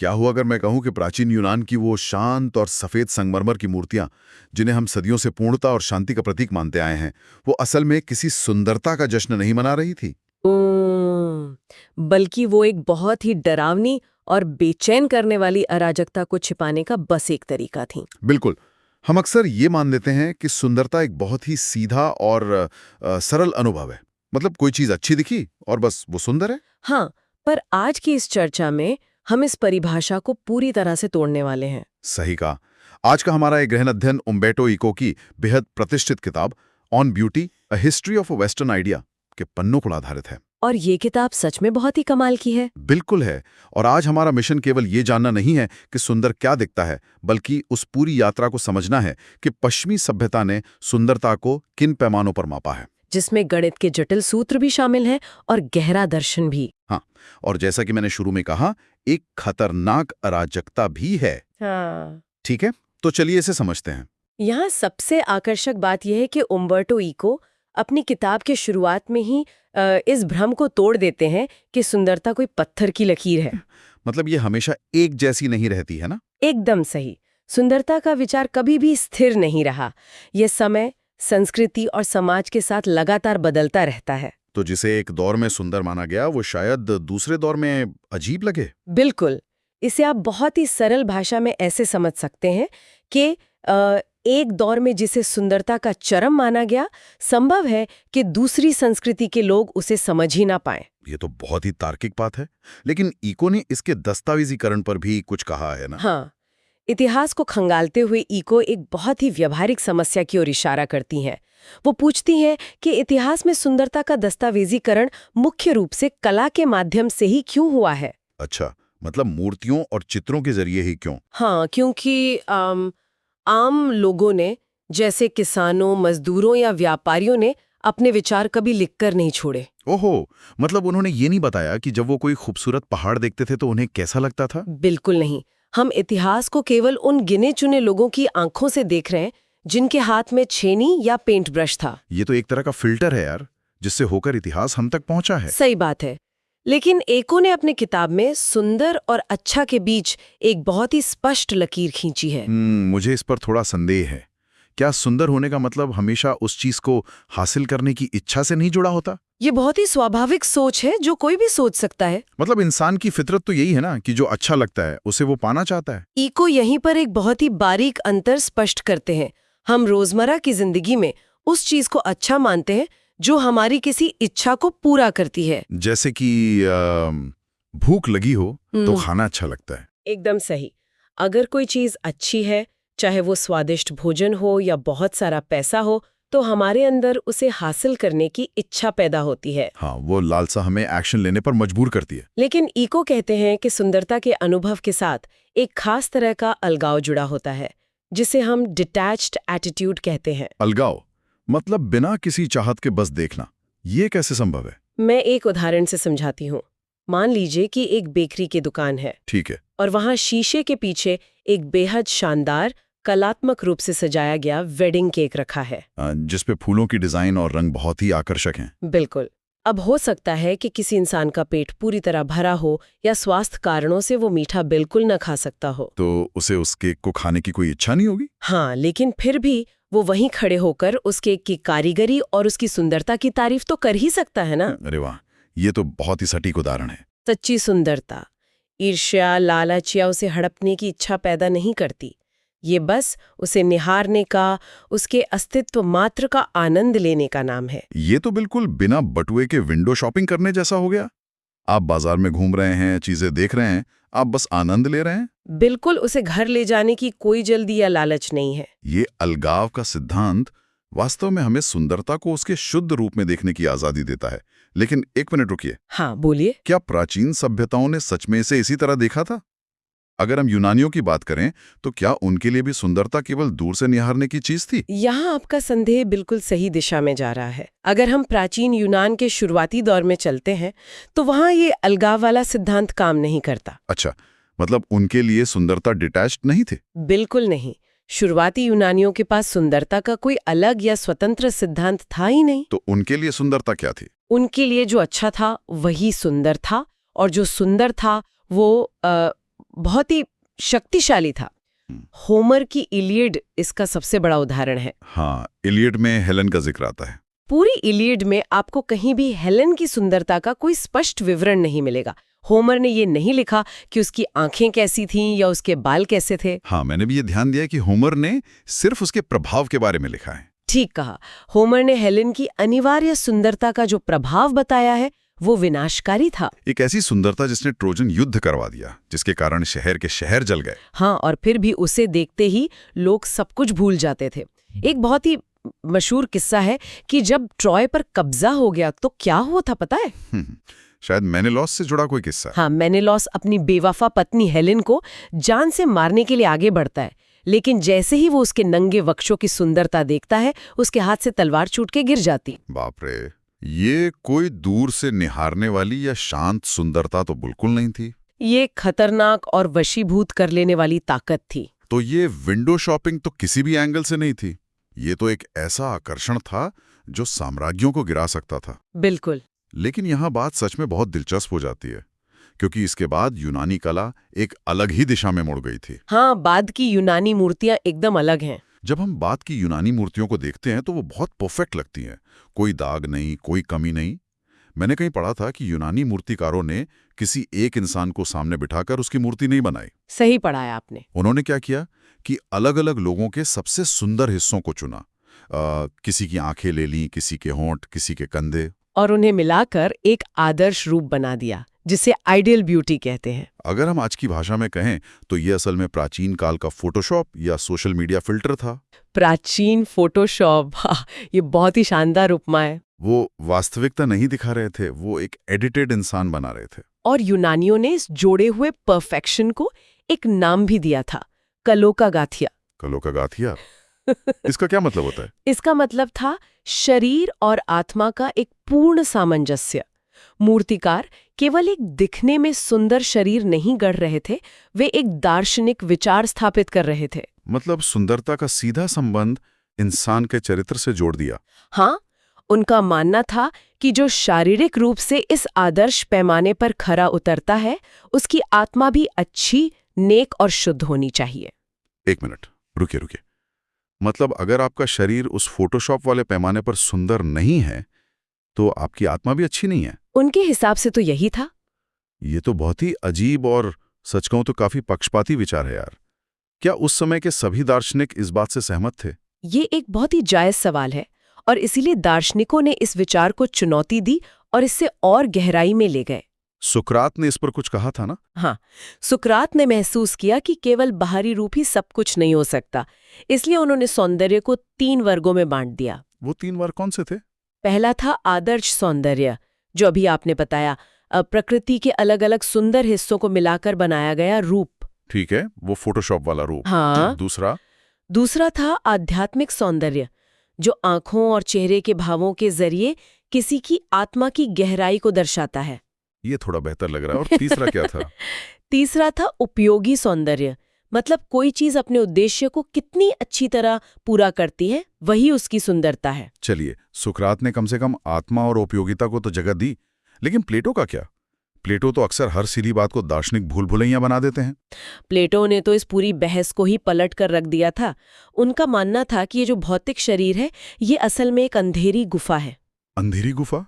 क्या हुआ अगर मैं कहूं कि प्राचीन यूनान की वो शांत और सफेद संगमरमर की मूर्तियां, जिन्हें हम सदियों से पूर्णता और शांति का प्रतीक मानते आए हैं, वो असल में किसी सुंदरता का जश्न नहीं मना रही थी। बल्कि वो एक बहुत ही डरावनी और बेचैन करने वाली अराजकता को छिपाने का बस एक तरीका थी। बिल्कुल। हम अक्सर ये मान लेते हैं कि सुंदरता एक बहुत ही सीधा और सरल अनुभव है। मतलब कोई चीज अच्छी दिखी और बस वो सुंदर है। हाँ, पर आज की इस चर्चा में हम इस परिभाषा को पूरी तरह से तोड़ने वाले हैं। सही कहा। आज का हमारा एक गहन अध्ययन उम्बर्टो इको की बेहद प्रतिष्ठित किताब on beauty a history of a western idea के पन्नों पर आधारित है। और ये किताब सच में बहुत ही कमाल की है। बिल्कुल है। और आज हमारा मिशन केवल ये जानना नहीं है कि सुंदर क्या दिखता है, बल्कि उस पूरी यात्रा को समझना है कि पश्चिमी सभ्यता ने सुंदरता को किन पैमानों पर मापा है, जिसमें गणित के जटिल सूत्र भी शामिल हैं और गहरा दर्शन भी। हाँ। और जैसा कि मैंने शुरू में कहा, एक खतरनाक अराजकता भी है। हाँ। ठीक है, तो चलिए इसे समझते हैं। यहाँ सबसे आकर्षक बात यह है कि उम्बर्टो इको अपनी किताब के शुरुआत में ही इस भ्रम को तोड़ देते हैं कि सुंदरता कोई पत्थर की लकीर है। मतलब ये हमेशा एक जैसी नहीं रहती है ना? एकदम सही। सुंदरता का विचार कभी भी स्थिर नहीं रहा। यह समय, संस्कृति और समाज के साथ लगातार बदलता रहता है। तो जिसे एक दौर में सुंदर माना गया, वो शायद दूसरे दौर में अजीब लगे। बिल्कुल। इसे आप बहुत ही सरल भाषा में ऐसे समझ सकते हैं कि एक दौर में जिसे सुंदरता का चरम माना गया, संभव है कि दूसरी संस्कृति के लोग उसे समझ ही ना पाएं। ये तो बहुत ही तार्किक बात है। लेकिन इको ने इसके दस्तावेजीकरण पर भी कुछ कहा है ना? हाँ, इतिहास को खंगालते हुए इको एक बहुत ही व्यावहारिक समस्या की ओर इशारा करती हैं। वो पूछती हैं कि इतिहास में सुंदरता का दस्तावेजीकरण मुख्य रूप से कला के माध्यम से ही क्यों हुआ है। अच्छा, मतलब मूर्तियों और चित्रों के जरिए ही क्यों? हाँ, क्योंकि आम लोगों ने, जैसे किसानों, मजदूरों या व्यापारियों ने, अपने विचार कभी लिखकर नहीं छोड़े। ओहो, मतलब उन्होंने ये नहीं बताया कि जब वो कोई खूबसूरत पहाड़ देखते थे तो उन्हें कैसा लगता था? बिल्कुल नहीं। हम इतिहास को केवल उन गिने चुने लोगों की आंखों से देख रहे हैं जिनके हाथ में छेनी या पेंट ब्रश था। ये तो एक तरह का फिल्टर है यार, जिससे होकर इतिहास हम तक पहुंचा है। सही बात है। लेकिन एको ने अपनी किताब में सुंदर और अच्छा के बीच एक बहुत ही स्पष्ट लकीर खींची है। मुझे इस पर थोड़ा संदेह है। क्या सुंदर होने का मतलब हमेशा उस चीज को हासिल करने की इच्छा से नहीं जुड़ा होता? ये बहुत ही स्वाभाविक सोच है जो कोई भी सोच सकता है। मतलब इंसान की फितरत तो यही है ना कि जो अच्छा लगता है उसे वो पाना चाहता है। इको यहीं पर एक बहुत ही बारीक अंतर स्पष्ट करते हैं। हम रोजमर्रा की जिंदगी में उस चीज को अच्छा मानते हैं जो हमारी किसी इच्छा को पूरा करती है। जैसे कि भूख लगी हो तो खाना अच्छा लगता है। एकदम सही। अगर कोई चीज अच्छी है, चाहे वो स्वादिष्ट भोजन हो या बहुत सारा पैसा हो, तो हमारे अंदर उसे हासिल करने की इच्छा पैदा होती है। हाँ, वो लालसा हमें एक्शन लेने पर मजबूर करती है। लेकिन इको कहते हैं कि सुंदरता के अनुभव के साथ एक खास तरह का अलगाव जुड़ा होता है, जिसे हम डिटैच्ड एटीट्यूड कहते हैं। अलगाव मतलब बिना किसी चाहत के बस देखना। ये कैसे संभव है? मैं एक उदाहरण से समझाती हूँ। मान लीजिए कि एक बेकरी की दुकान है। ठीक है। और वहाँ शीशे के पीछे एक बेहद शानदार, कलात्मक रूप से सजाया गया वेडिंग केक रखा है, जिसपे फूलों की डिजाइन और रंग बहुत ही आकर्षक हैं। बिल्कुल। अब हो सकता है कि किसी इंसान का पेट पूरी तरह भरा हो या स्वास्थ्य कारणों से वो मीठा बिल्कुल न खा सकता हो, तो उसे उस केक को खाने की कोई इच्छा नहीं होगी। हाँ, लेकिन फिर भी वो वहीं खड़े होकर उस केक की कारीगरी और उसकी सुंदरता की तारीफ तो कर ही सकता है ना। अरे वाह, ये तो बहुत ही सटीक उदाहरण है। सच्ची सुंदरता ईर्ष्या, लालच या उसे हड़पने की इच्छा पैदा नहीं करती। ये बस उसे निहारने का, उसके अस्तित्व मात्र का आनंद लेने का नाम है। ये तो बिल्कुल बिना बटुए के विंडो शॉपिंग करने जैसा हो गया। आप बाजार में घूम रहे हैं, चीजें देख रहे हैं, आप बस आनंद ले रहे हैं। बिल्कुल, उसे घर ले जाने की कोई जल्दी या लालच नहीं है। ये अलगाव का सिद्धांत वास्तव में हमें सुंदरता को उसके शुद्ध रूप में देखने की आजादी देता है। लेकिन एक मिनट रुकिए। हाँ, बोलिए। क्या प्राचीन सभ्यताओं ने सच में इसे इसी तरह देखा था? अगर हम यूनानियों की बात करें तो क्या उनके लिए भी सुंदरता केवल दूर से निहारने की चीज थी? यहाँ आपका संदेह बिल्कुल सही दिशा में जा रहा है। अगर हम प्राचीन यूनान के शुरुआती दौर में चलते हैं तो वहाँ ये अलगाव वाला सिद्धांत काम नहीं करता। अच्छा, मतलब उनके लिए सुंदरता डिटैच्ड नहीं थे? बिल्कुल नहीं। शुरुआती यूनानियों के पास सुंदरता का कोई अलग या स्वतंत्र सिद्धांत था ही नहीं। तो उनके लिए सुंदरता क्या थी? उनके लिए जो अच्छा था वही सुंदर था, और जो सुंदर था वो बहुत ही शक्तिशाली था। होमर की इलियड इसका सबसे बड़ा उदाहरण है। हाँ, इलियड में हेलेन का जिक्र आता है। पूरी इलियड में आपको कहीं भी हेलेन की सुंदरता का कोई स्पष्ट विवरण नहीं मिलेगा। होमर ने ये नहीं लिखा कि उसकी आंखें कैसी थीं या उसके बाल कैसे थे। हाँ, मैंने भी ये ध्यान दिया कि होमर ने सिर्फ उसके प्रभाव के बारे में लिखा है। ठीक कहा, होमर ने हेलेन की अनिवार्य सुंदरता का जो प्रभाव बताया है वो विनाशकारी था। एक ऐसी सुंदरता जिसने ट्रोजन युद्ध करवा दिया, जिसके कारण शहर के शहर जल गए। हाँ, और फिर भी उसे देखते ही लोग सब कुछ भूल जाते थे। एक बहुत ही मशहूर किस्सा है कि जब ट्रॉय पर कब्जा हो गया तो क्या हुआ था पता है? शायद मेनेलॉस से जुड़ा कोई किस्सा। हाँ, मेनेलॉस अपनी बेवफा पत्नी हेलेन को जान से मारने के लिए आगे बढ़ता है, लेकिन जैसे ही वो उसके नंगे वक्षों की सुंदरता देखता है, उसके हाथ से तलवार छूट के गिर जाती। बाप रे, ये कोई दूर से निहारने वाली या शांत सुंदरता तो बिल्कुल नहीं थी। ये खतरनाक और वशीभूत कर लेने वाली ताकत थी। तो ये विंडो शॉपिंग तो किसी भी एंगल से नहीं थी। ये तो एक ऐसा आकर्षण था जो साम्राज्यों को गिरा सकता था। बिल्कुल। लेकिन यहाँ बात सच में बहुत दिलचस्प हो जाती है, क्योंकि इसके बाद यूनानी कला एक अलग ही दिशा में मुड़ गई थी। हाँ, बाद की यूनानी मूर्तियां एकदम अलग हैं। जब हम बाद की यूनानी मूर्तियों को देखते हैं तो वो बहुत परफेक्ट लगती हैं। कोई दाग नहीं, कोई कमी नहीं। मैंने कहीं पढ़ा था कि यूनानी मूर्तिकारों ने किसी एक इंसान को सामने बिठाकर उसकी मूर्ति नहीं बनाई। सही पढ़ा है आपने। उन्होंने क्या किया कि अलग-अलग लोगों के सबसे सुंदर हिस्सों को चुना। किसी की आंखें ले लीं, किसी के होंठ, किसी के कंधे, और उन्हें मिलाकर एक आदर्श रूप बना दिया, जिसे आइडियल ब्यूटी कहते हैं। अगर हम आज की भाषा में कहें तो ये असल में प्राचीन काल का फोटोशॉप या सोशल मीडिया फिल्टर था। प्राचीन फोटोशॉप, ये बहुत ही शानदार उपमा है। वो वास्तविकता नहीं दिखा रहे थे, वो एक एडिटेड इंसान बना रहे थे। और यूनानियों ने इस जोड़े हुए परफेक्शन को एक नाम भी दिया था, कलोकागाथिया। कलोकागाथिया? इसका क्या मतलब होता है? इसका मतलब था शरीर और आत्मा का एक पूर्ण सामंजस्य। मूर्तिकार केवल एक दिखने में सुंदर शरीर नहीं गढ़ रहे थे, वे एक दार्शनिक विचार स्थापित कर रहे थे। मतलब सुंदरता का सीधा संबंध इंसान के चरित्र से जोड़ दिया। हाँ, उनका मानना था कि जो शारीरिक रूप से इस आदर्श पैमाने पर खरा उतरता है, उसकी आत्मा भी अच्छी, नेक और शुद्ध होनी चाहिए। एक मिनट, रुकिए। मतलब अगर आपका शरीर उस फोटोशॉप वाले पैमाने पर सुंदर नहीं है, तो आपकी आत्मा भी अच्छी नहीं है। उनके हिसाब से तो यही था। ये तो बहुत ही अजीब और सच कहूं तो काफी पक्षपाती विचार है यार। क्या उस समय के सभी दार्शनिक इस बात से सहमत थे? ये एक बहुत ही जायज सवाल है, और इसीलिए दार्शनिकों ने इस विचार को चुनौती दी और इससे और गहराई में ले गए। सुकरात ने इस पर कुछ कहा था ना? हाँ, सुकरात ने महसूस किया कि केवल बाहरी रूप ही सब कुछ नहीं हो सकता, इसलिए उन्होंने सौंदर्य को 3 वर्गों में बांट दिया। वो 3 वर्ग कौन से थे? पहला था आदर्श सौंदर्य, जो अभी आपने बताया, प्रकृति के अलग अलग सुंदर हिस्सों को मिलाकर बनाया गया रूप। ठीक है, वो फोटोशॉप वाला रूप। हाँ। दूसरा था आध्यात्मिक सौंदर्य, जो आंखों और चेहरे के भावों के जरिए किसी की आत्मा की गहराई को दर्शाता है। ये थोड़ा बेहतर लग रहा है। और तीसरा क्या था? तीसरा था उपयोगी सौंदर्य, मतलब कोई चीज अपने उद्देश्य को कितनी अच्छी तरह पूरा करती है, वही उसकी सुंदरता है। चलिए, सुकरात ने कम से कम आत्मा और उपयोगिता को तो जगह दी, लेकिन प्लेटो का क्या? प्लेटो तो अक्सर हर सीधी बात को दार्शनिक भूल-भुलैया बना देते हैं। प्लेटो ने तो इस पूरी बहस को ही पलट कर रख दिया था। उनका मानना था कि ये जो भौतिक शरीर है, ये असल में एक अंधेरी गुफा है। अंधेरी गुफा?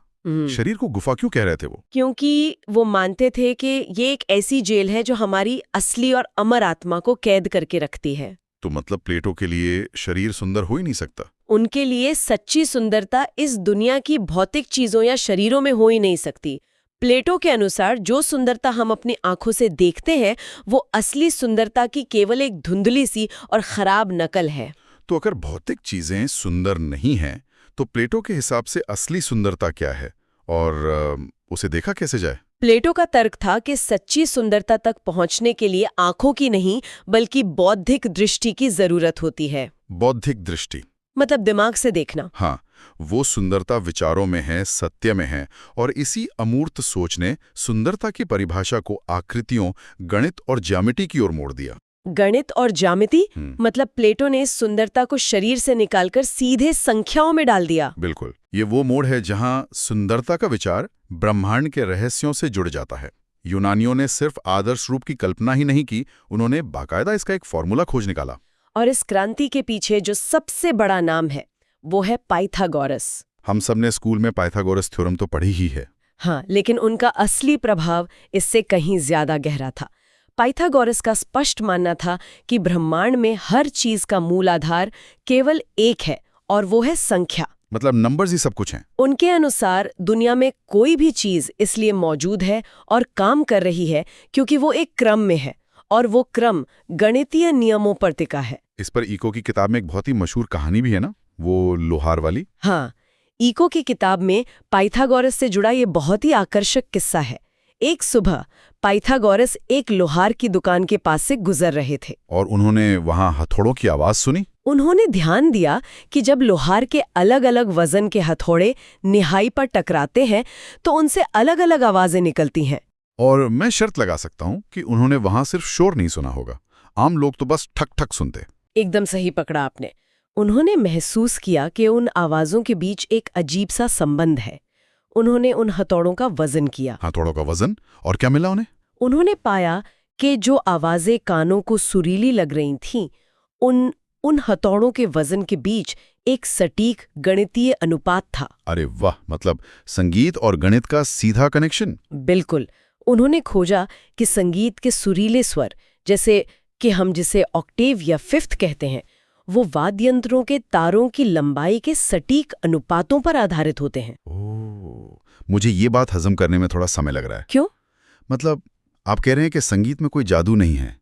शरीर को गुफा क्यों कह रहे थे वो? क्योंकि वो मानते थे कि ये एक ऐसी जेल है जो हमारी असली और अमर आत्मा को कैद करके रखती है। तो मतलब प्लेटो के लिए शरीर सुंदर हो ही नहीं सकता? उनके लिए सच्ची सुंदरता इस दुनिया की भौतिक चीजों या शरीरों में हो ही नहीं सकती। प्लेटो के अनुसार जो सुंदरता हम अपनी आंखों से देखते हैं, वो असली सुंदरता की केवल एक धुंधली सी और खराब नकल है। तो अगर भौतिक चीजें सुंदर नहीं हैं, तो प्लेटो के हिसाब से असली सुंदरता क्या है और उसे देखा कैसे जाए? प्लेटो का तर्क था कि सच्ची सुंदरता तक पहुंचने के लिए आंखों की नहीं, बल्कि बौद्धिक दृष्टि की जरूरत होती है। बौद्धिक दृष्टि मतलब दिमाग से देखना। हाँ, वो सुंदरता विचारों में है, सत्य में है, और इसी अमूर्त सोच ने सुंदरता की परिभाषा को आकृतियों, गणित और ज्यामिति की ओर मोड़ दिया। गणित और ज्यामिति? मतलब प्लेटो ने सुंदरता को शरीर से निकालकर सीधे संख्याओं में डाल दिया। बिल्कुल, ये वो मोड़ है जहां सुंदरता का विचार ब्रह्मांड के रहस्यों से जुड़ जाता है। यूनानियों ने सिर्फ आदर्श रूप की कल्पना ही नहीं की, उन्होंने बाकायदा इसका एक फॉर्मूला खोज निकाला। और इस क्रांति के पीछे जो सबसे बड़ा नाम है वो है पाइथागोरस। हम सब ने स्कूल में पाइथागोरस थ्योरम तो पढ़ी ही है। हाँ, लेकिन उनका असली प्रभाव इससे कहीं ज्यादा गहरा था। पाइथागोरस का स्पष्ट मानना था कि ब्रह्मांड में हर चीज का मूल आधार केवल एक है, और वो है संख्या। मतलब नंबर्स ही सब कुछ हैं। उनके अनुसार दुनिया में कोई भी चीज इसलिए मौजूद है और काम कर रही है क्योंकि वो एक क्रम में है, और वो क्रम गणितीय नियमों पर टिका है। इस पर इको की किताब में एक बहुत ही मशहूर कहानी भी है ना, वो लोहार वाली। हाँ, इको की किताब में पाइथागोरस से जुड़ा ये बहुत ही आकर्षक किस्सा है। एक सुबह पाइथागोरस एक लोहार की दुकान के पास से गुजर रहे थे और उन्होंने वहां हथौड़ों की आवाज सुनी। उन्होंने ध्यान दिया कि जब लोहार के अलग अलग वजन के हथौड़े निहाई पर टकराते हैं तो उनसे अलग अलग आवाजें निकलती हैं। और मैं शर्त लगा सकता हूं कि उन्होंने वहां सिर्फ शोर नहीं सुना होगा, आम लोग तो बस ठक ठक सुनते। एकदम सही पकड़ा आपने। उन्होंने महसूस किया कि उन आवाजों के बीच एक अजीब सा संबंध है। उन्होंने उन हथौड़ों का वजन किया। हथौड़ों का वजन, और क्या मिला उन्हें? उन्होंने पाया कि जो आवाजें कानों को सुरीली लग रही थीं, उन हथौड़ों के वजन के बीच एक सटीक गणितीय अनुपात था। अरे वाह, मतलब संगीत और गणित का सीधा कनेक्शन। बिल्कुल। उन्होंने खोजा कि संगीत के सुरीले स्वर, जैसे कि हम जिसे ऑक्टेव या फिफ्थ कहते हैं, वो वाद्ययंत्रों के तारों की लंबाई के सटीक अनुपातों पर आधारित होते हैं। ओह, मुझे ये बात हजम करने में थोड़ा समय लग रहा है। क्यों? मतलब आप कह रहे हैं कि संगीत में कोई जादू नहीं है।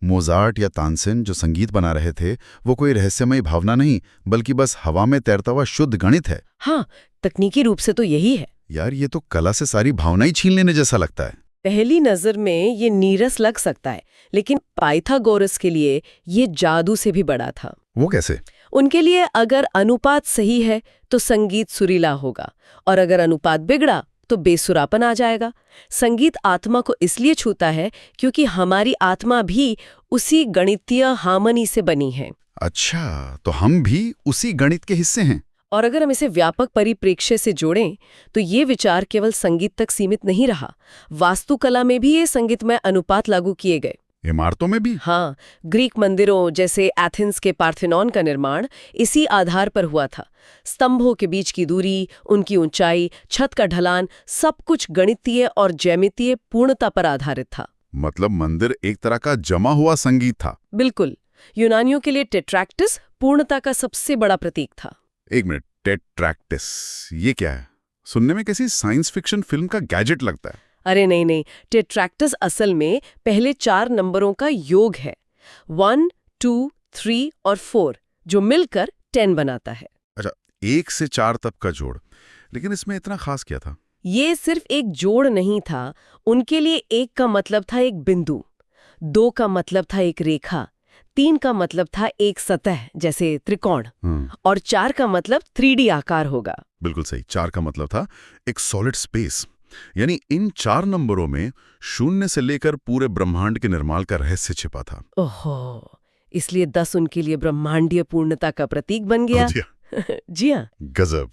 मोजार्ट या तानसेन जो संगीत बना रहे थे, वो कोई रहस्यमयी भावना नहीं, बल्कि बस हवा में तैरता हुआ शुद्ध गणित है। हाँ, तकनीकी रूप से तो यही है। यार, ये तो कला से सारी भावनाएं छीन लेने जैसा लगता है। पहली नजर में ये नीरस लग सकता है, लेकिन पाइथागोरस के लिए ये जादू से भी बड़ा था। वो कैसे? उनके लिए अगर अनुपात सही है तो संगीत सुरीला होगा, और अगर अनुपात बिगड़ा तो बेसुरापन आ जाएगा। संगीत आत्मा को इसलिए छूता है क्योंकि हमारी आत्मा भी उसी गणितीय हार्मनी से बनी है। अच्छा, तो हम भी उसी गणित के हिस्से हैं। और अगर हम इसे व्यापक परिप्रेक्ष्य से जोड़ें तो ये विचार केवल संगीत तक सीमित नहीं रहा। वास्तुकला में भी ये संगीतमय अनुपात लागू किए गए। इमारतों में भी? हाँ, ग्रीक मंदिरों जैसे एथेंस के पार्थेनॉन का निर्माण इसी आधार पर हुआ था। स्तंभों के बीच की दूरी, उनकी ऊंचाई, छत का ढलान, सब कुछ गणितीय और ज्यामितीय पूर्णता पर आधारित था। मतलब मंदिर एक तरह का जमा हुआ संगीत था। बिल्कुल। यूनानियों के लिए टेट्रैक्टिस पूर्णता का सबसे बड़ा प्रतीक था। एक मिनट, टेट्रैक्टिस ये क्या है? सुनने में किसी साइंस फिक्शन फिल्म का गैजेट लगता है। अरे नहीं, टेट्रैक्टिस असल में पहले 4 नंबरों का योग है, 1, 2, 3 और 4, जो मिलकर 10 बनाता है। अच्छा, 1 से 4 तक का जोड़। लेकिन इसमें इतना खास क्या था? ये सिर्फ एक जोड़ नहीं था। उनके लिए 1 का मतलब था एक बिंदु, 2 का मतलब था एक रेखा, 3 का मतलब था एक सतह जैसे त्रिकोण, और 4 का मतलब 3D आकार होगा। बिल्कुल सही, 4 का मतलब था एक सॉलिड स्पेस। यानी इन 4 नंबरों में शून्य से लेकर पूरे ब्रह्मांड के निर्माण का रहस्य छिपा था। ओहो, इसलिए 10 उनके लिए ब्रह्मांडीय पूर्णता का प्रतीक बन गया। जी हाँ, गजब।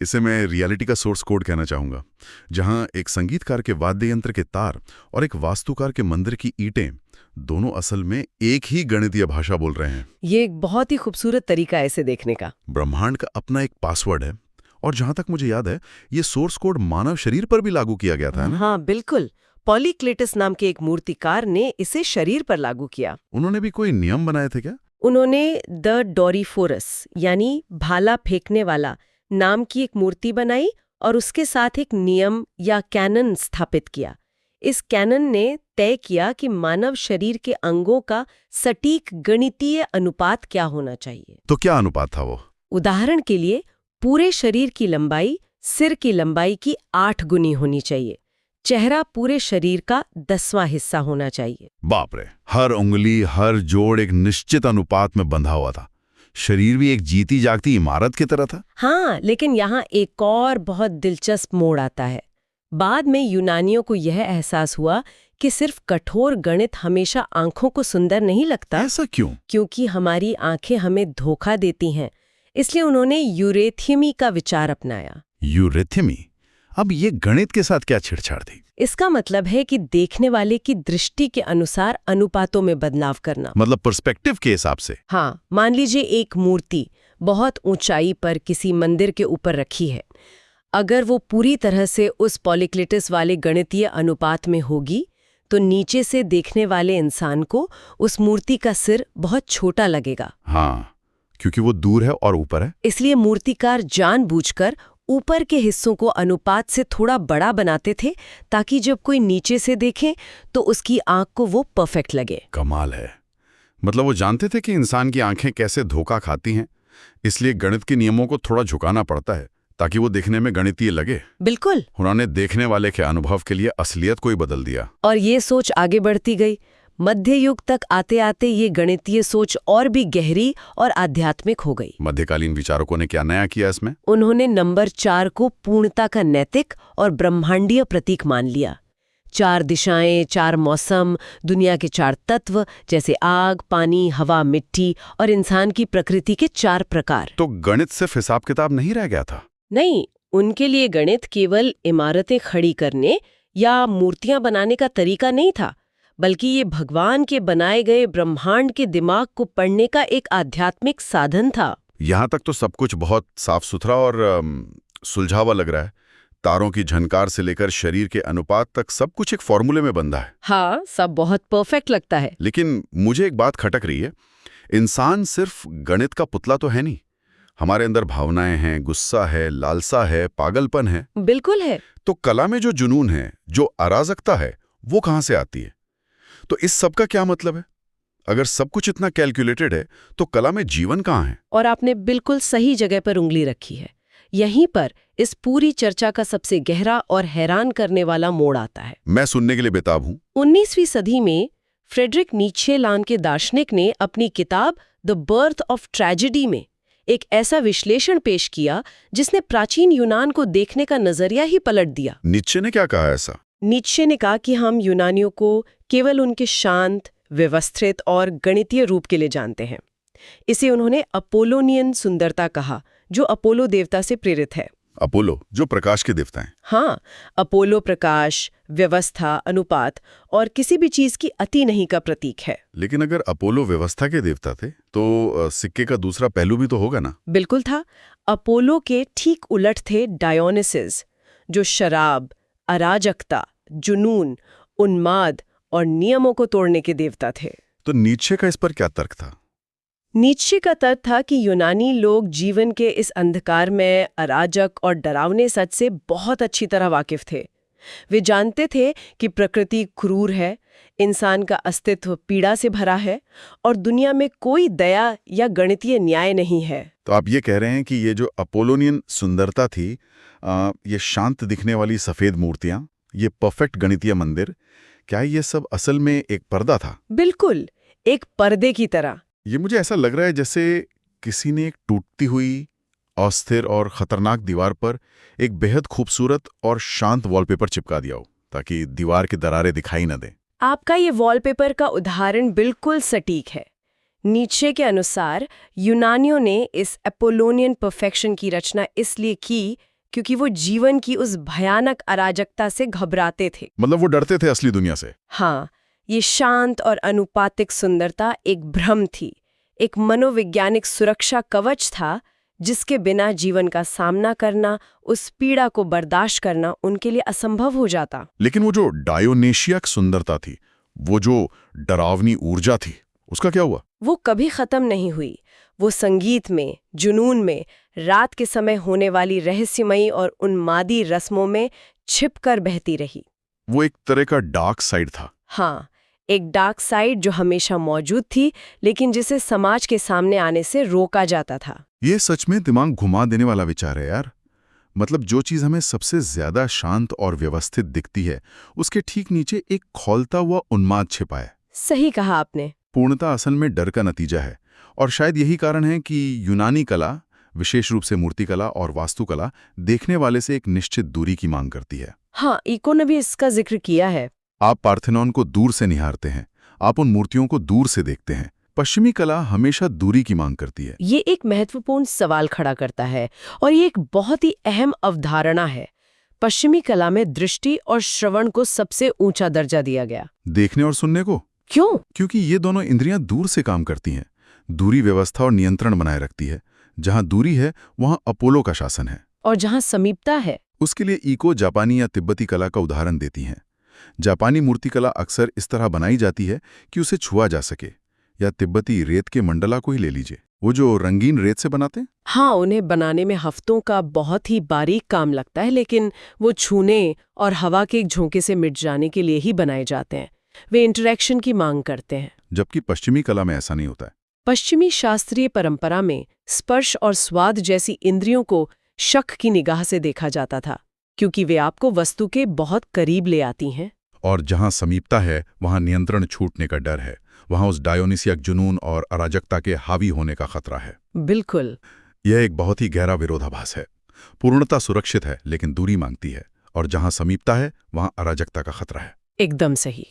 इसे मैं रियलिटी का सोर्स कोड कहना चाहूंगा, जहां एक संगीतकार के वाद्य यंत्र के तार और एक वास्तुकार के मंदिर की ईंटें दोनों असल में एक ही गणितीय भाषा बोल रहे हैं। ये एक बहुत ही खूबसूरत तरीका है इसे देखने का। ब्रह्मांड का अपना एक पासवर्ड है, और जहां तक मुझे याद है ये सोर्स कोड मानव शरीर पर भी लागू किया गया था ना? हाँ बिल्कुल। पॉलीक्लेटस नाम के एक मूर्तिकार ने इसे शरीर पर लागू किया। उन्होंने भी कोई नियम बनाए थे क्या? उन्होंने द डोरीफोरस यानी भाला फेंकने वाला नाम की एक मूर्ति बनाई और उसके साथ एक नियम या कैनन स्थापित किया। इस कैनन ने तय किया कि मानव शरीर के अंगों का सटीक गणितीय अनुपात क्या होना चाहिए। तो क्या अनुपात था वो? उदाहरण के लिए पूरे शरीर की लंबाई सिर की लंबाई की 8 गुनी होनी चाहिए। चेहरा पूरे शरीर का 10वां हिस्सा होना चाहिए। बाप रे, हर उंगली हर जोड़ एक निश्चित अनुपात में बंधा हुआ था। शरीर भी एक जीती जागती इमारत की तरह था। हाँ, लेकिन यहाँ एक और बहुत दिलचस्प मोड़ आता है। बाद में यूनानियों को यह एहसास हुआ कि सिर्फ कठोर गणित हमेशा आंखों को सुंदर नहीं लगता। ऐसा क्यों? क्योंकि हमारी आंखें हमें धोखा देती हैं। इसलिए उन्होंने यूरेथियमी का विचार अपनाया। यूरेथियमी? अब ये गणित के साथ क्या छेड़छाड़ थी? इसका मतलब है कि देखने वाले की दृष्टि के अनुसार अनुपातों में बदलाव करना। मतलब पर्सपेक्टिव के हिसाब से। हाँ, मान लीजिए एक मूर्ति बहुत ऊंचाई पर किसी मंदिर के ऊपर रखी है। अगर वो पूरी तरह से उस पॉलीक्लिटिस वाले गणितीय अनुपात में होगी तो नीचे से देखने वाले इंसान को उस मूर्ति का सिर बहुत छोटा लगेगा। हाँ, क्योंकि वो दूर है और ऊपर है। इसलिए मूर्तिकार जानबूझकर ऊपर के हिस्सों को अनुपात से थोड़ा बड़ा बनाते थे ताकि जब कोई नीचे से देखे तो उसकी आंख को वो परफेक्ट लगे। कमाल है। मतलब वो जानते थे कि इंसान की आंखें कैसे धोखा खाती हैं, इसलिए गणित के नियमों को थोड़ा झुकाना पड़ता है ताकि वो देखने में गणितीय लगे। बिल्कुल। उन्होंने देखने वाले के अनुभव के लिए असलियत को ही बदल दिया। और ये सोच आगे बढ़ती गई। मध्य युग तक आते आते ये गणितीय सोच और भी गहरी और आध्यात्मिक हो गई। मध्यकालीन विचारकों ने क्या नया किया इसमें? उन्होंने नंबर 4 को पूर्णता का नैतिक और ब्रह्मांडीय प्रतीक मान लिया। 4 दिशाएं, 4 मौसम, दुनिया के 4 तत्व जैसे आग, पानी, हवा, मिट्टी और इंसान की प्रकृति के 4 प्रकार। तो गणित सिर्फ हिसाब किताब नहीं रह गया था? नहीं, उनके लिए गणित केवल इमारतें खड़ी करने या मूर्तियां बनाने का तरीका नहीं था, बल्कि ये भगवान के बनाए गए ब्रह्मांड के दिमाग को पढ़ने का एक आध्यात्मिक साधन था। यहाँ तक तो सब कुछ बहुत साफ सुथरा और सुलझावा लग रहा है। तारों की झनकार से लेकर शरीर के अनुपात तक सब कुछ एक फॉर्मूले में बंधा है। हाँ, सब बहुत परफेक्ट लगता है। लेकिन मुझे एक बात खटक रही है, इंसान सिर्फ गणित का पुतला तो है नहीं। हमारे अंदर भावनाएं हैं, गुस्सा है, लालसा है, पागलपन है। बिल्कुल है। तो कला में जो जुनून है, जो अराजकता है, वो कहाँ से आती है? तो इस सब का क्या मतलब है? अगर सब कुछ इतना कैलकुलेटेड है तो कला में जीवन कहाँ है? और आपने बिल्कुल सही जगह पर उंगली रखी है। यहीं पर इस पूरी चर्चा का सबसे गहरा और हैरान करने वाला मोड़ आता है। मैं सुनने के लिए बेताब हूं। 19वीं सदी में फ्रेडरिक नीत्शे नाम के दार्शनिक ने अपनी किताब द बर्थ ऑफ ट्रेजेडी में एक ऐसा विश्लेषण पेश किया जिसने प्राचीन यूनान को देखने का नजरिया ही पलट दिया। नीत्शे ने क्या कहा ऐसा? नीत्शे ने कहा कि हम यूनानियों को केवल उनके शांत, व्यवस्थित और गणितीय रूप के लिए जानते हैं। इसे उन्होंने अपोलोनियन सुंदरता कहा, जो अपोलो देवता से प्रेरित है। अपोलो, जो प्रकाश के देवता हैं। हाँ, अपोलो प्रकाश, व्यवस्था, अनुपात और किसी भी चीज की अति नहीं का प्रतीक है। लेकिन अगर अपोलो व्यवस्था के देवता थे तो सिक्के का दूसरा पहलू भी तो होगा ना? बिल्कुल था। अपोलो के ठीक उलट थे डायोनिसिस, जो शराब, अराजकता, जुनून, उन्माद और नियमों को तोड़ने के देवता थे। तो नीत्शे का इस पर क्या तर्क था? नीत्शे का तर्क था कि यूनानी लोग जीवन के इस अंधकार में अराजक और डरावने सच से बहुत अच्छी तरह वाकिफ थे। वे जानते थे कि प्रकृति क्रूर है, इंसान का अस्तित्व पीड़ा से भरा है और दुनिया में कोई दया या गणितीय न्याय नहीं है। तो आप ये कह रहे हैं कि ये जो अपोलोनियन सुंदरता थी, ये शांत दिखने वाली सफेद मूर्तियां, ये परफेक्ट गणितीय मंदिर, क्या ये सब असल में एक पर्दा था? बिल्कुल, एक पर्दे की तरह। ये मुझे ऐसा लग रहा है जैसे किसी ने एक टूटती हुई, अस्थिर और खतरनाक दीवार पर एक बेहद खूबसूरत और शांत वॉलपेपर चिपका दिया हो ताकि दीवार की दरारें दिखाई न दें। आपका ये वॉलपेपर का उदाहरण बिल्कुल सटीक है। नीत्शे के अनुसार यूनानियों ने इस अपोलोनियन परफेक्शन की रचना इसलिए की क्योंकि वो जीवन की उस भयानक अराजकता से घबराते थे। मतलब वो डरते थे असली दुनिया से। हाँ, ये शांत और अनुपातिक सुंदरता एक भ्रम थी, एक मनोवैज्ञानिक सुरक्षा कवच था जिसके बिना जीवन का सामना करना, उस पीड़ा को बर्दाश्त करना उनके लिए असंभव हो जाता। लेकिन वो जो डायोनेशियक सुंदरता थी, वो जो डरावनी ऊर्जा थी, उसका क्या हुआ? वो कभी खत्म नहीं हुई। वो संगीत में, जुनून में, रात के समय होने वाली रहस्यमयी और उन्मादी रस्मों में छिपकर बहती रही। वो एक तरह का डार्क साइड था। हाँ, एक डार्क साइड जो हमेशा मौजूद थी, लेकिन जिसे समाज के सामने आने से रोका जाता था। ये सच में दिमाग घुमा देने वाला विचार है यार। मतलब जो चीज हमें सबसे ज्यादा शांत और व्यवस्थित दिखती है, उसके ठीक नीचे एक खौलता हुआ उन्माद छिपा है। सही कहा आपने। पूर्णता असल में डर का नतीजा है, और शायद यही कारण है कि यूनानी कला, विशेष रूप से मूर्तिकला और वास्तुकला, देखने वाले से एक निश्चित दूरी की मांग करती है। हाँ, इको ने भी इसका जिक्र किया है। आप पार्थेनॉन को दूर से निहारते हैं, आप उन मूर्तियों को दूर से देखते हैं। पश्चिमी कला हमेशा दूरी की मांग करती है। ये एक महत्वपूर्ण सवाल खड़ा करता है और ये एक बहुत ही अहम अवधारणा है। पश्चिमी कला में दृष्टि और श्रवण को सबसे ऊंचा दर्जा दिया गया। देखने और सुनने को? क्यों? क्योंकि ये दोनों इंद्रियां दूर से काम करती हैं। दूरी व्यवस्था और नियंत्रण बनाए रखती है। जहां दूरी है वहां अपोलो का शासन है, और जहां समीपता है उसके लिए ईको जापानी या तिब्बती कला का उदाहरण देती हैं। जापानी मूर्तिकला अक्सर इस तरह बनाई जाती है कि उसे छुआ जा सके, या तिब्बती रेत के मंडला को ही ले लीजिए, वो जो रंगीन रेत से बनाते हैं। हाँ, उन्हें बनाने में हफ्तों का बहुत ही बारीक काम लगता है, लेकिन वो छूने और हवा के एक झोंके से मिट जाने के लिए ही बनाए जाते हैं। वे इंटरेक्शन की मांग करते हैं। जबकि पश्चिमी कला में ऐसा नहीं होता है। पश्चिमी शास्त्रीय परंपरा में स्पर्श और स्वाद जैसी इंद्रियों को शक की निगाह से देखा जाता था, क्योंकि वे आपको वस्तु के बहुत करीब ले आती हैं। और जहां समीपता है वहां नियंत्रण छूटने का डर है, वहां उस डायोनिसियक जुनून और अराजकता के हावी होने का खतरा है। बिल्कुल। यह एक बहुत ही गहरा विरोधाभास है। पूर्णता सुरक्षित है लेकिन दूरी मांगती है, और जहां समीपता है वहां अराजकता का खतरा है। एकदम सही।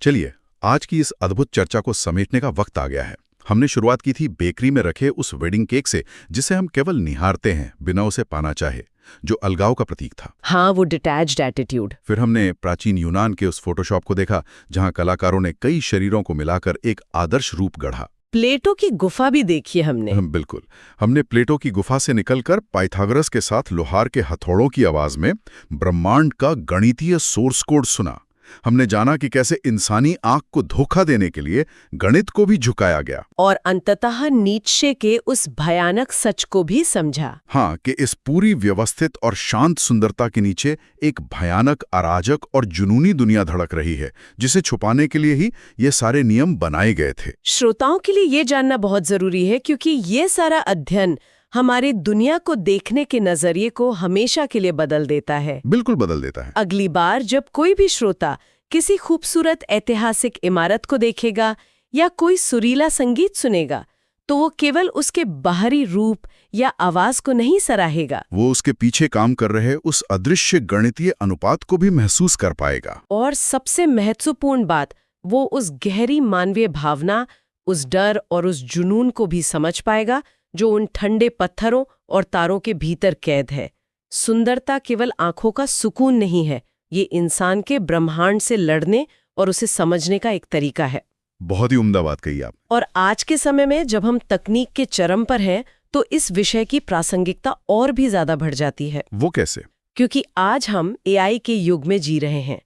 चलिए, आज की इस अद्भुत चर्चा को समेटने का वक्त आ गया है। हमने शुरुआत की थी बेकरी में रखे उस वेडिंग केक से, जिसे हम केवल निहारते हैं बिना उसे पाना चाहे, जो अलगाव का प्रतीक था। हाँ, वो डिटैच्ड एटीट्यूड। फिर हमने प्राचीन यूनान के उस फोटोशॉप को देखा, जहां कलाकारों ने कई शरीरों को मिलाकर एक आदर्श रूप गढ़ा। प्लेटो की गुफा भी देखी है हमने। बिल्कुल। हमने प्लेटो की गुफा से निकलकर पाइथागोरस के साथ लोहार के हथौड़ों की आवाज में ब्रह्मांड का गणितीय सोर्स कोड सुना। हमने जाना कि कैसे इंसानी आंख को धोखा देने के लिए गणित को भी झुकाया गया, और अंततः नीत्शे के उस भयानक सच को भी समझा। हाँ, कि इस पूरी व्यवस्थित और शांत सुंदरता के नीचे एक भयानक, अराजक और जुनूनी दुनिया धड़क रही है, जिसे छुपाने के लिए ही ये सारे नियम बनाए गए थे। श्रोताओं के लिए ये जानना बहुत जरूरी है, क्योंकि ये सारा अध्ययन हमारे दुनिया को देखने के नजरिए को हमेशा के लिए बदल देता है। बिल्कुल बदल देता है। अगली बार जब कोई भी श्रोता किसी खूबसूरत ऐतिहासिक इमारत को देखेगा या कोई सुरीला संगीत सुनेगा, तो वो केवल उसके बाहरी रूप या आवाज को नहीं सराहेगा, वो उसके पीछे काम कर रहे उस अदृश्य गणितीय अनुपात को भी महसूस कर पाएगा। और सबसे महत्वपूर्ण बात, वो उस गहरी मानवीय भावना, उस डर और उस जुनून को भी समझ पाएगा जो उन ठंडे पत्थरों और तारों के भीतर कैद है। सुंदरता केवल आंखों का सुकून नहीं है, ये इंसान के ब्रह्मांड से लड़ने और उसे समझने का एक तरीका है। बहुत ही उम्दा बात कही आप। और आज के समय में जब हम तकनीक के चरम पर हैं, तो इस विषय की प्रासंगिकता और भी ज्यादा बढ़ जाती है। वो कैसे? क्योंकि आज हम एआई के युग में जी रहे हैं।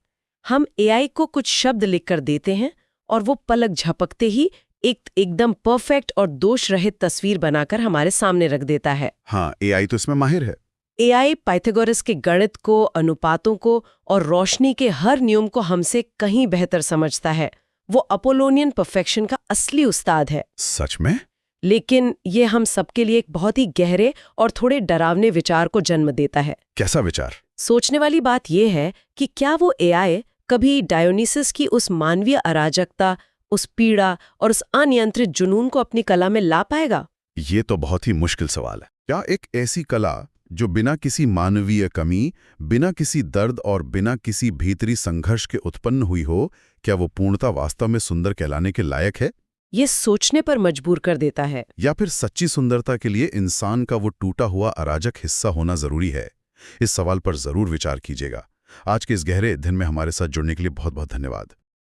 हम एआई को कुछ शब्द लिखकर देते हैं और वो पलक झपकते ही एकदम परफेक्ट और दोष रहित तस्वीर बनाकर हमारे सामने रख देता है। हाँ, एआई तो इसमें माहिर है। एआई पाइथागोरस के गणित को, अनुपातों को और रोशनी के हर नियम को हमसे कहीं बेहतर समझता है। वो अपोलोनियन परफेक्शन का असली उस्ताद है। सच में? लेकिन ये हम सबके लिए एक बहुत ही गहरे और थोड़े डरावने विचार को जन्म देता है। कैसा विचार? सोचने वाली बात यह है कि क्या वो एआई कभी डायोनिसस की उस मानवीय अराजकता, उस पीड़ा और उस अनियंत्रित जुनून को अपनी कला में ला पाएगा? ये तो बहुत ही मुश्किल सवाल है। क्या एक ऐसी कला जो बिना किसी मानवीय कमी, बिना किसी दर्द और बिना किसी भीतरी संघर्ष के उत्पन्न हुई हो, क्या वो पूर्णता वास्तव में सुंदर कहलाने के लायक है? ये सोचने पर मजबूर कर देता है। या फिर सच्ची सुंदरता के लिए इंसान का वो टूटा हुआ अराजक हिस्सा होना जरूरी है? इस सवाल पर जरूर विचार कीजिएगा। आज के इस गहरे अध्ययन में हमारे साथ जुड़ने के लिए बहुत बहुत धन्यवाद।